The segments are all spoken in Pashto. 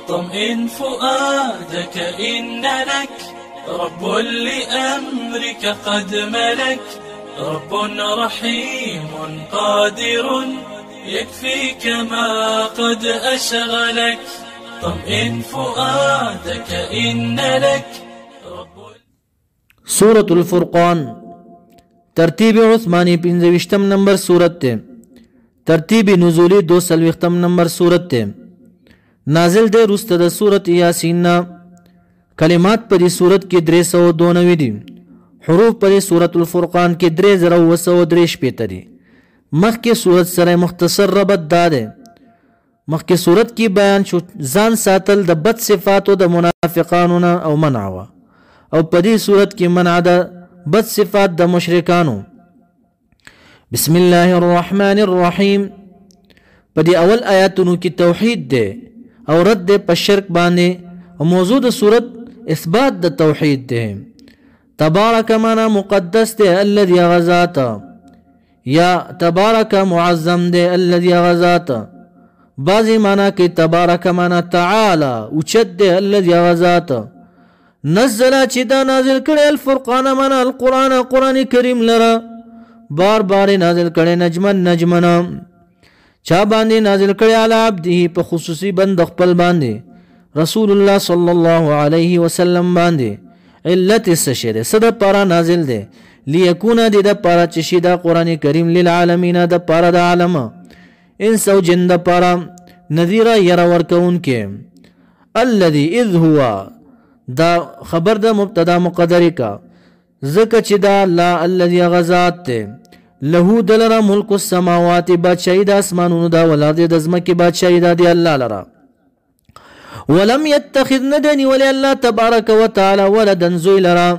طمئن فؤادك إن لك رب لأمرك قد ملك رب رحيم قادر يكفيك ما قد أشغلك طمئن فؤادك إن لك سورة الفرقان ترتیب عثمانی 15 نمبر سورت تے ترتیب نزولی 2 نمبر سورت تے نازل دے رست د سورت یاسین نا کلمات پر سورت کی 392 دی حروف پر سورت الفرقان کی 3023 پیتری مخ کے سورت سر مختصر ربط دادے مخ کے سورت کی بیان شو زان ساتل د بد صفاتو د منافقانونا او منعوا او پدی صورت کی منع دا بد صفات دا مشرکانو بسم اللہ الرحمن الرحیم پدی اول آیاتونو کی توحید دے او رد دے پا شرک باندے او موضوع دا صورت اثبات دا توحید دے تبارک مانا مقدس دے الذی غزاتا یا تبارک معظم دے الذی غزاتا بعضی مانا کہ تبارک مانا تعالی اچد دے الذی غزاتا نزل چی دا نازل کرے الفرقان منا القرآن قرآن کریم لرا بار بار نازل کرے نجمن نجمنا چا باندے نازل کرے علی عبدی پا خصوصی بند اخپل باندے رسول اللہ صلی اللہ علیہ وسلم باندے علت سشدے صدا پارا نازل دے لیکونا دی دا پارا چشی دا قرآن کریم للعالمین دا پارا دا عالم انس و جن دا پارا نذیرہ یرا ورکون کے الذی اذ ہوا دا خبر دا مبتدا مقدری کا ذکر چی دا لا الذی غزات تے لہو دلرا ملک السماوات بادشاہی دا اسمانون دا والارد دزمکی بادشاہی دا دی اللہ لرا ولم يتخذ ندنی ولی اللہ تبارک و تعالی ولدن زوی لرا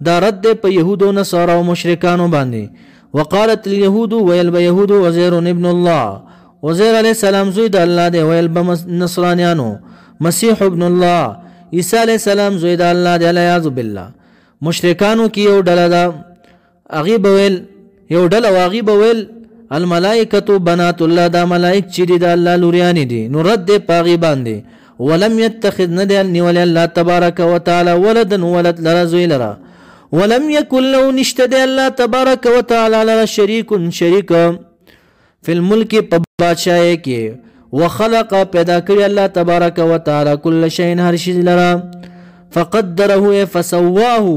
دا رد پا یہود و نصارا و مشرکانو باندی وقالت الیہود ویل با یہود وزیر ابن اللہ وزیر علیہ السلام زوی دا اللہ دے ویل با نصرانیانو مسیح ابن اللہ عیسیٰ علیہ السلام زوی دا اللہ دے علیہ باللہ مشرکانو کی یو ڈلا دا اغیب ویل یو ڈلا و اغیب ویل الملائکتو بنات اللہ دا ملائک چیدی دا اللہ لوریانی دی نرد دے پاغی باندے ولم يتخذ ندی ولی اللہ تبارک و تعالی ولدن ولد لرا زوی لرا ولم یکن لو نشتد اللہ تبارک و تعالی لرا شریک شریک فی الملک پا بادشاہ کی وخلق پیدا کری اللہ تبارک و تعالی کل شئین ہر شیز لرا فقدره فسواہ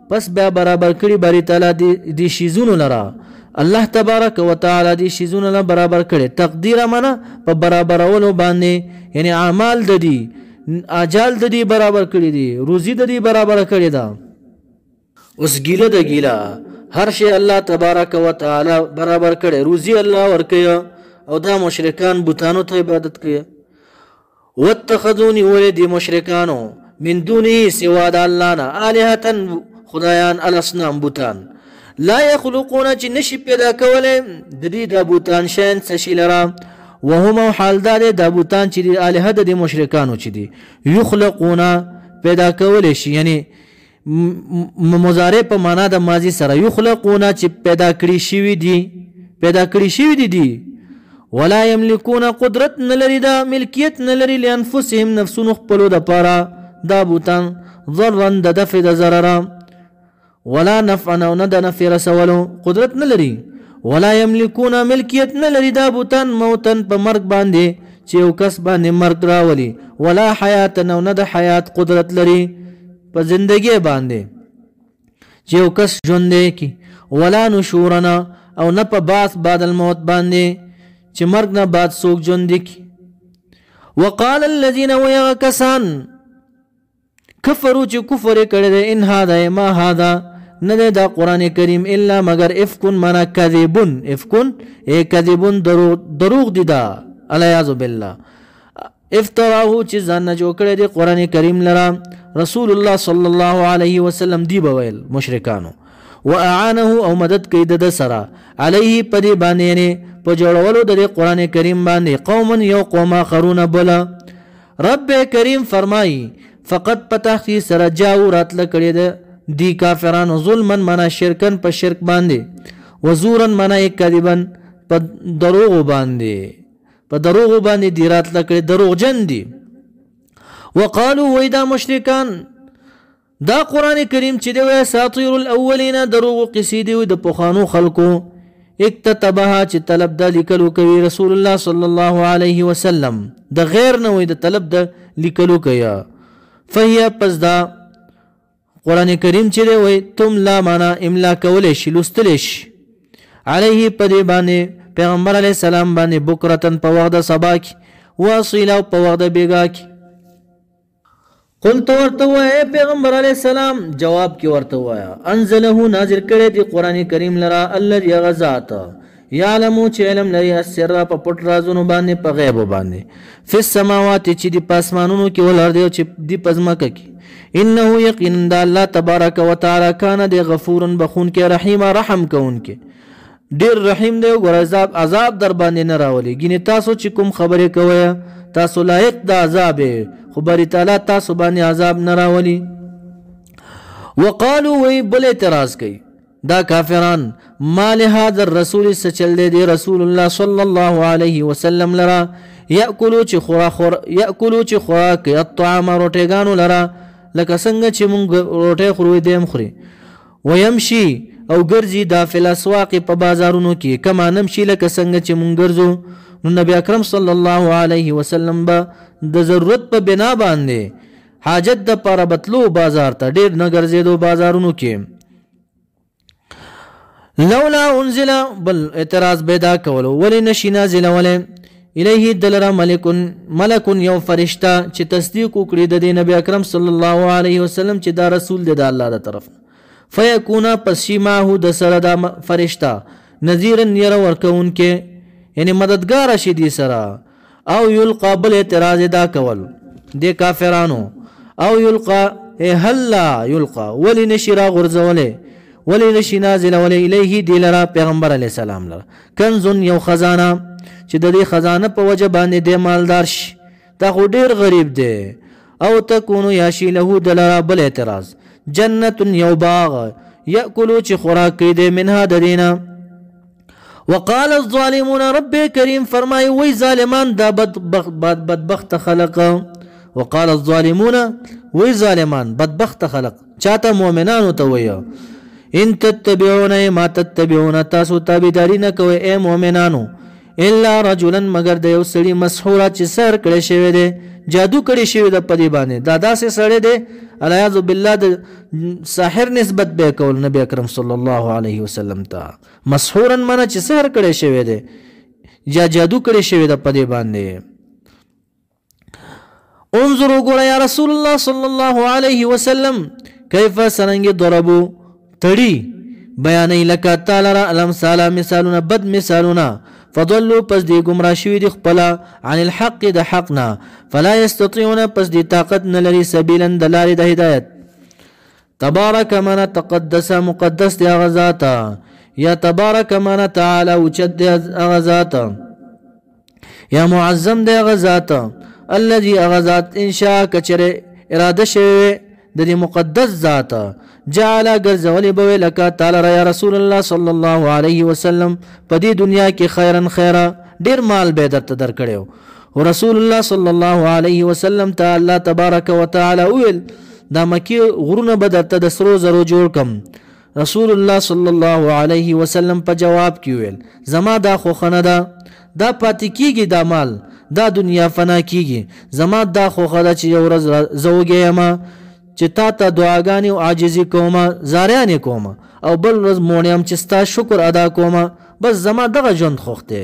پس بیا برابر کری باری تعالی دی شیزون لرا اللہ تبارک و تعالی دی شیزون لرا برابر کری تقدیر منا پا برابر اولو باندے یعنی اعمال دی آجال دی برابر کری دی روزی دی برابر کری دا اس گیلہ دا گیلہ ہر شی اللہ تبارک و تعالی برابر کری روزی اللہ ورکیا او دا مشرکان بوتانو تا عبادت کیا واتخذونی ولدی مشرکانو من دونی سوا دا اللہ نا آلیہتا خدایان الاسنام بوتان لا یخلقونا چی نشی پیدا کولے دی دا بوتان شین سشی لرا وهم حال دا دا بوتان چی دی آلیہ دا دی مشرکانو چی دی یخلقونا پیدا کولے شی یعنی مزارے پا مانا دا ماضی سرا یخلقونا چی پیدا کری شیوی دی ولا یملکون قدرت نلری دا ملکیت نلری لانفسهم نفسون اخپلو دا پارا دا بوتان ضرن دا دفع دا ضررا ولا نفعنا وندا نفع رسولو قدرت نلری ولا یملکون ملکیت نلری دا بوتان موتن پا مرگ باندے چیو کس باندے مرگ راولی ولا حیاتنا وندا حیات قدرت لری پا زندگی باندے چیو کس جوندے کی ولا نشورنا او نپا باس بعد الموت باندے چی مرگ نا بعد سوک جوندے کی وقال الذین ویغکسان کفرو چی کفر کردے ان هذا ما هذا ندے دا قرآن کریم الا مگر افکن منا کذبن افکن اے کذبن دروغ دی دا علیہ باللہ افتراہو چی زاننا جو کردے قرآن کریم لرا رسول اللہ صلی اللہ علیہ وسلم دی بویل مشرکانو واعانه او مدد کئی دا سرا علیہ پدی باندینے پجوڑولو دا قرآن کریم باندے قومن یو قوم آخرون بلا رب کریم فرمائی فقط پتاختی سر جاو رات لکڑی دی کافران ظلمن منا شرکن پا شرک باندے وزورن منا ایک کذبن پا دروغ باندے دی رات لکڑی دروغ جن دی وقالو ویدا مشرکان دا قرآن کریم چې دی اساطیر الاولین دروغ قصې دی د پخوانو خلکو اکتتبها چې طلب د لیکلو کوي رسول الله صلی الله علیه وسلم د غیر نه وي د طلب د لیکلو کوي فهي پس دا قرآن کریم چې دی وي تم لا معنا املا کولې شي لوستلې شي علیه په دې باندې پیغمبر علیه السلام باندې بکرتن په وخت د سبا کې واصیلا په وخت د بیګا کې قلت ورته وای پیغمبر علیه السلام جواب کې ورته وایا انزله نازل کړی دی قرآن کریم لرا الذي غزات یعلم چې علم لري السر په پټ رازونو باندې په غیب باندې فی السماوات چې دی پاسمانونو کې ولر دی چې دی پزماکه کې انه یقینا د الله تبارک وتعالى کان دی غفور بخون کې رحیم رحم کون کې ډیر رحیم دی ګور عذاب در باندې نه راولي ګینه تاسو چې کوم خبره کوي تاسو لایق د عذاب خو بری تعالی تاسو باندې عذاب نه راولي وقالو وی بل اعتراض کوي دا کافران ما لهذا الرسول سچل دی رسول الله صلی الله علیه وسلم لرا یاکلوا چې خوراک الطعام روټیګانو لرا لکه څنګه چې مونږ روټي خورو دیم خوري ويمشي او ګرځي دا فل اسواق په بازارونو کې کما نمشي لکه څنګه چې مونږ ګرځو نو نبی اکرم صلی الله علیه وسلم به د ضرورت په بنا باندې حاجت د پر بتلو بازار ته ډیر نه ګرځېدو بازارونو کې لولا انزل بل اعتراض پیدا کولو ولی نشی نازل ولی الیه دلرا ملک یو فرشتہ چې تصدیق وکړي د نبی اکرم صلی الله علیه وسلم چې دا رسول دی د الله تر طرف فیکونا پسیماه د سره دا فرشتہ نذیرا ير ورکون کې یعنی مددگار شي دي سره او یلقى بل اعتراض دا کول د کافرانو او یلقى هلا یلقى ولی نشرا غرزوله ولی نشی نازل ولی الیه دی لرا پیغمبر علیہ السلام لرا کنزن یو خزانه چې د دې خزانه په وجه باندې د مالدار شي دا خو ډیر غریب دی او تکونو یاشی له دلرا بل اعتراض جنت یو باغ یاکلوا چې خوراک کوي د منها د دینه وقال الظالمون رب کریم فرمای وی ظالمان دا بدبخت خلق وقال الظالمون وی ظالمان بدبخت خلق چاته مؤمنانو ته ویو ان تتبعون ما تتبعون تاسو تابعداري نه کوي اے مؤمنانو الا رجلا مگر د یو سړي مسحورا چې سر کړي شوی دی جادو کړي شوی د پدی باندې دادا سه سړی دی الیاذ بالله د ساحر نسبت به کول نبی اکرم صلی الله علیه وسلم ته مسحورا معنی چې سحر کړي شوی دی یا جادو کړي شوی د پدی باندې انظروا ګور یا رسول الله صلی الله علیه وسلم کیف سرنګ ضربو تړي بیانې لکه تعالی را الامثال مثالونه بد مثالونه فضلوا پس دی گمراه شوی دی خپل عن الحق د حقنا فلا يستطيعون پس دی طاقت نه لري سبیلا د لارې د هدایت تبارک من تقدس مقدس دی غزات یا تبارک من تعالی وجد دی غزات یا معظم دی غزات الذي غزات ان شاء کچره اراده شوی د دې مقدس ذات جعل غرزول بوي لك تعالی یا رسول الله صلی الله علیه وسلم په دې دنیا کې خیرا ډیر مال به درته درکړیو او رسول الله صلی الله علیه وسلم ته الله تبارک وتعالى ویل دا مکی غرونه به درته د سرو زرو جوړ کم رسول الله صلی الله علیه وسلم په جواب کې ویل زما دا خو خنه دا پاتې کیږي دا مال دا دنیا فنا کیږي زما دا خو خدا چې یو ورځ زوګې ما چې تا ته دعاګانې او عاجزي کوم زاریانې کوم او بل ورځ مونیم چې ستا شکر ادا کوم بس زما دغه ژوند خوخته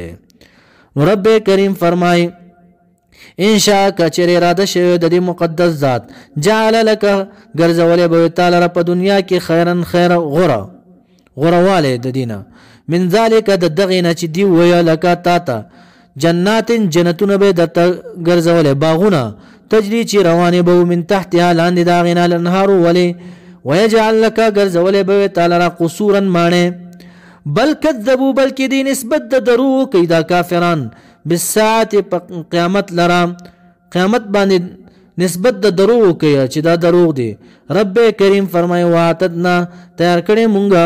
نو رب کریم فرمای ان شاء کچر اراده شوی د دې مقدس ذات جعل لك غرزول به تعالی په دنیا کې خیر غورواله د دینه من ذالک د دغه نه چې دی ویا لکه تا ته جنتون به د غرزول باغونه تجری چې روانه به من تحتها لاندې دا غنا الانهار ولي ويجعل لك غرزول به تعالی را قصورا مانه بل کذبوا بلکې دی نسبت د درو کې دا کافران بالساعه قیامت لرا قیامت باندې نسبت د درو کې چې دا دروغ دی رب کریم فرمای واتدنا تیار کړي مونږه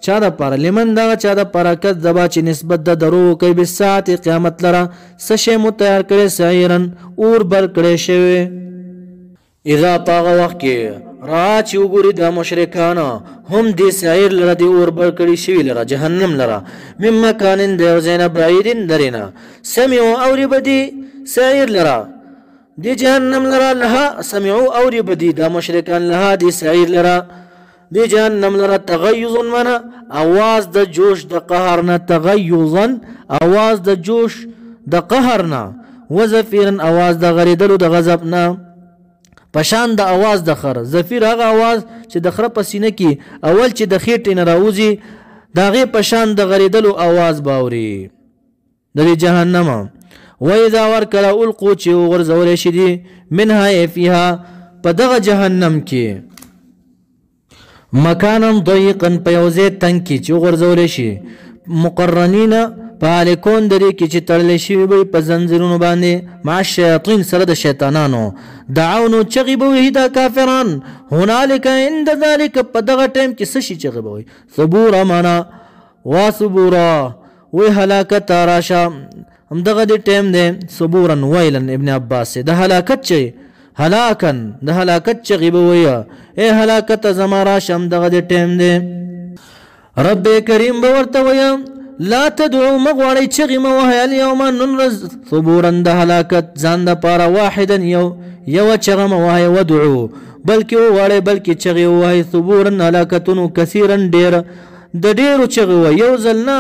چا د پر لمن دا چا د پر کذبا چې نسبت د درو کې بالساعه قیامت لرا سشه مو تیار کړي سایرن اور بر کړي شوی اذا پاغه وخت کې را چې وګوري د مشرکان هم دې سعیر لره دی اور بل کړي شوی لره جهنم لره مم مکان د زین بعیدن درینا سمعوا اوری بدی سعیر لره دی جهنم لره لها سمعوا اوری بدی د مشرکان لها دی سعیر لره دی جهنم لره تغیظ منا आवाज د جوش د قهر نه تغیظا आवाज د جوش د قهر نه وزفیرن आवाज د غریدلو د غضب نه پشان د आवाज د خر زفیر هغه आवाज چې د خر پسینه کې اول چې د خېټې نه راوځي داغه پشان د غریدلو आवाज باوري د جهنم و اذا ورکل القو چې ورزول شي منها فيها په دغه جهنم کې مکانن ضيقا پيوزه تنګ کې چې ورزول شي مقرنین پالکون درې کې چې تړل شي وي په زنجیرونو باندې مع شیاطین سره د شیطانانو دعونو چغي به هدا کافران هنالک عند ذلك په دغه ټیم کې څه شي چغي به وي صبور معنا واسبورا وی هلاکت راشه هم دغه د ټیم دی صبورن ویلن ابن عباس د هلاکت چي هلاکن د هلاکت چغي به وي اے هلاکت زما راشه هم دغه د ټیم دی رب کریم به ورته وي لا تدعو مغوړی چغی موه اليوم ننرز ثبورا د هلاکت ځان د پاره واحدا یو چغه موه ودعو بلکې وړی بلکې چغی وای ثبورا هلاکتونو کثیرا ډیر د ډیرو چغی وای یو ځلنا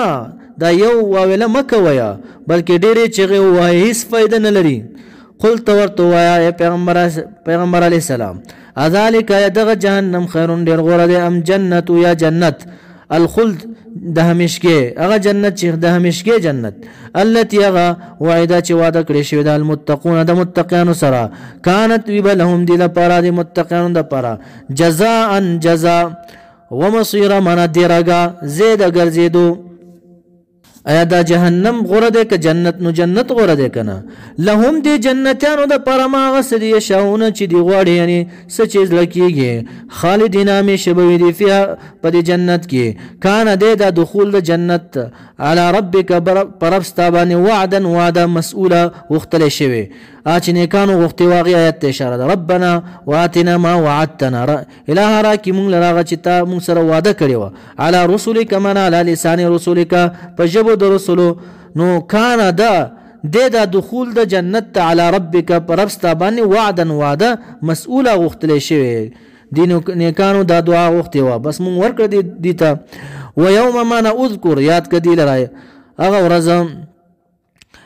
دا یو واویله مکه ویا بلکې ډیرې چغی وای هیڅ فائدہ نه لري قلت ورته وایا پیغمبر علی السلام اذالک دغه جهنم خیرون ډیر غوړه ده ام جنت یا جنت الخلد د همیشګي هغه جنت چې د همیشګي جنت التي هغه وعده چې وعده کړی شوی د المتقون د متقینو سره كانت وبلهم دي لپاره د متقینو د لپاره جزاء ومصير من درجه زید ګرځیدو ایا دا جهنم غره ده که جنت نو جنت غره ده کنه لهم دي جنتانو د پرما غسدي شاونه چې دی غوړي یعنی سچیز لکیږي خالدین همیشه به دي فيها په جنت کې کان ده د دخول د جنت على ربك پربستابانه وعدا مسؤوله وختل شوی اچ نیکانو وخت واقع آیت اشاره ده ربنا واتنا ما وعدتنا اله راکی مونږ لراغه چې تا مونږ سره وعده کړی على رسولک من على لسان رسولک پجبو د رسولو نو کان ده د دخول د جنت على ربک پربستا باندې وعده مسؤوله وختل شوی دینو نیکانو دا دعا وخت وا بس مونږ ورکړ دي ته و یوم ما اذكر یاد کدی لرای هغه ورځ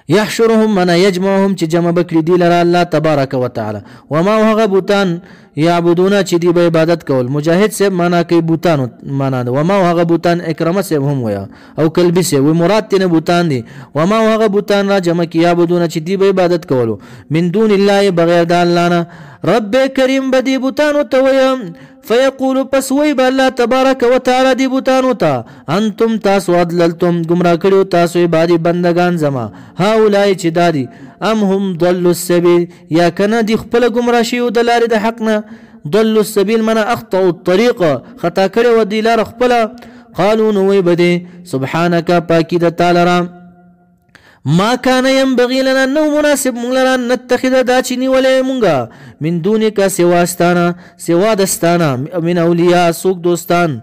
يحشرهم من يجمعهم چې جمع بکړي دي لره الله تبارک وتعالى وما هغه بوتان يعبدون چې دی به عبادت کول مجاهد سے معنا کوي بوتان معنا ده وما هغه بوتان اکرمه سے هم ویا او کلبی سے و مراد تنه بوتان دي وما هغه بوتان را جمع کی يعبدون چې دی به عبادت کول من دون الله بغیر د الله نه رب کریم بدی بوتان تو فيقول پس وی با الله تبارک وتعالى دی بوتانو تا انتم تاسو ادللتم گمراه کړو تاسو عبادت بندگان زما هؤلاء چې دادی ام هم ضلوا السبيل یا کنه دی خپل گمراه شي او د لارې د حق نه ضلوا السبيل من اخطأوا الطريق خطا کړو و دی لار خپل قالوا نو وی بده سبحانك پاکی د تعالی ما كان ينبغي لنا انه مناسب لنا ان نتخذ داچني ولا مونغا من دونك سوا دستانا من اولياء سوق دوستان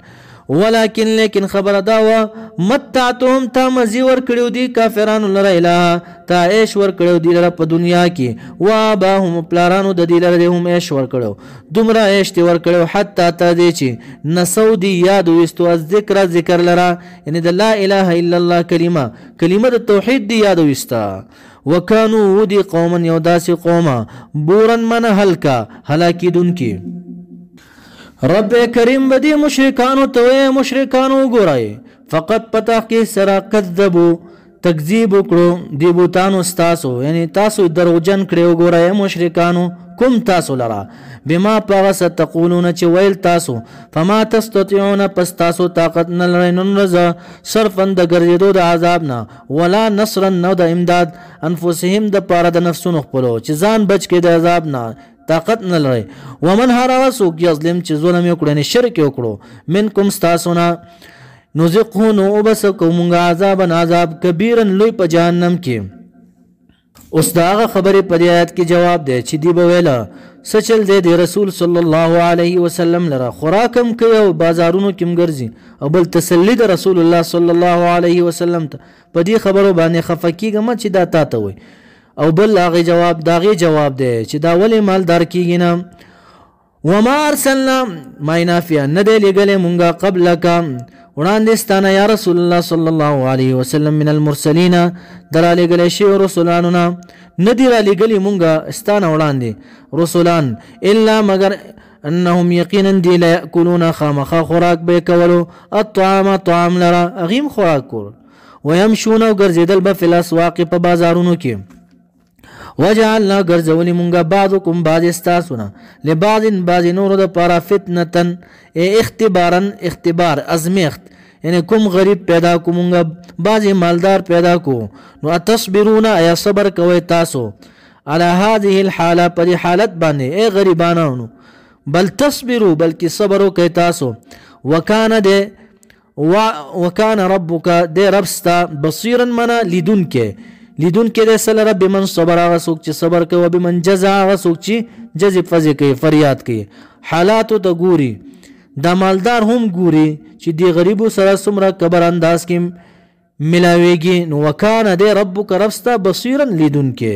ولكن خبر داوا متعتهم تا مزي ور کړو دي کافرانو لره اله تا ایش ور کړو دي لره په دنیا کې وا باهم پلارانو د دې لره هم ایش ور کړو دومره ایش تی ور کړو حتی تا دې چې نسودي یاد وستو ذکر لره یعنی د لا اله الا الله کلمه د توحید دی یاد وستا وکانو ودي قوما یوداس قوما بورن من هلاکی دونکي رب کریم بدی مشرکانو تو مشرکانو ګورای فقط پتا کې سرا کذبو تکذیب وکړو دی بوتانو تاسو یعنی تاسو دروغجن کړو ګورای مشرکانو کوم تاسو لرا بما پاغس تقولون چې ویل تاسو فما تستطيعون پس تاسو طاقت نه لرئ نن صرفا د ګرځېدو د عذاب نه ولا نصرا نو د امداد انفسهم د پاره د نفسونو خپلو چې ځان بچ کې د عذاب نه طاقت نه لري ومن هر وسوک یظلم چې ظلم وکړي نه شرک وکړو منکم استاسونا نذقه نو وبس کومغه عذاب کبیرن لوی په جهنم کې اوس دا هغه خبرې په دې آیت کې جواب دی چې دی به ویله څه چل دی د رسول صلی الله علیه وسلم لره خوراک هم کوي او بازارونو کې هم ګرځي او بل تسلی د رسول الله صلی الله علیه وسلم ته په دې خبرو باندې خفه کېږه مه چې دا تا ته وایي او بل هغې جواب د هغې جواب دی چې دا ولې مالدار کېږي نه وما ارسلنا ما نافیه نه دی لېږلی مونږه قبلک وړاندې ستانه یا رسول الله صلی الله علیه وسلم من المرسلین در رالېږلی شوي رسولانو نه نه دي رالېږلي مونږه ستانه وړاندې رسولان الا مگر انهم یقینا دی لا یأکلون خامخا خوراک به کولو الطعام طعام لره هغې هم خوراک کول ویمشون او ګرځېدل به فی الاسواق په بازارونو کې وجعلنا ګرځولي مونږه بعضکم بعض ستاسو نه لبعض بعض نورو دپاره فتنتن اختبارا اختبار ازمیخت یعنی کوم غریب پیدا کو مونږه بعضې مالدار پیدا کو نو اتصبرون ایا صبر کوئ تاسو على هذه الحاله په دې حالت باندې ای غریبانانو بل تصبروا بلکې صبر وکئ تاسو وکان ربک دې رب ستا بصیرا منا لیدونکی دی سره رب بمن صبر هغه څوک چې صبر کوي وبمن جزع هغه څوک چې جزې فزې کوي فریاد کوي حالاتو ته ګوري دا مالدار هم ګوري چې دی غریبو سره څومره کبر انداز کې ملاویږي نو وکانه دی ربک رب ستا بصیرا لیدونکی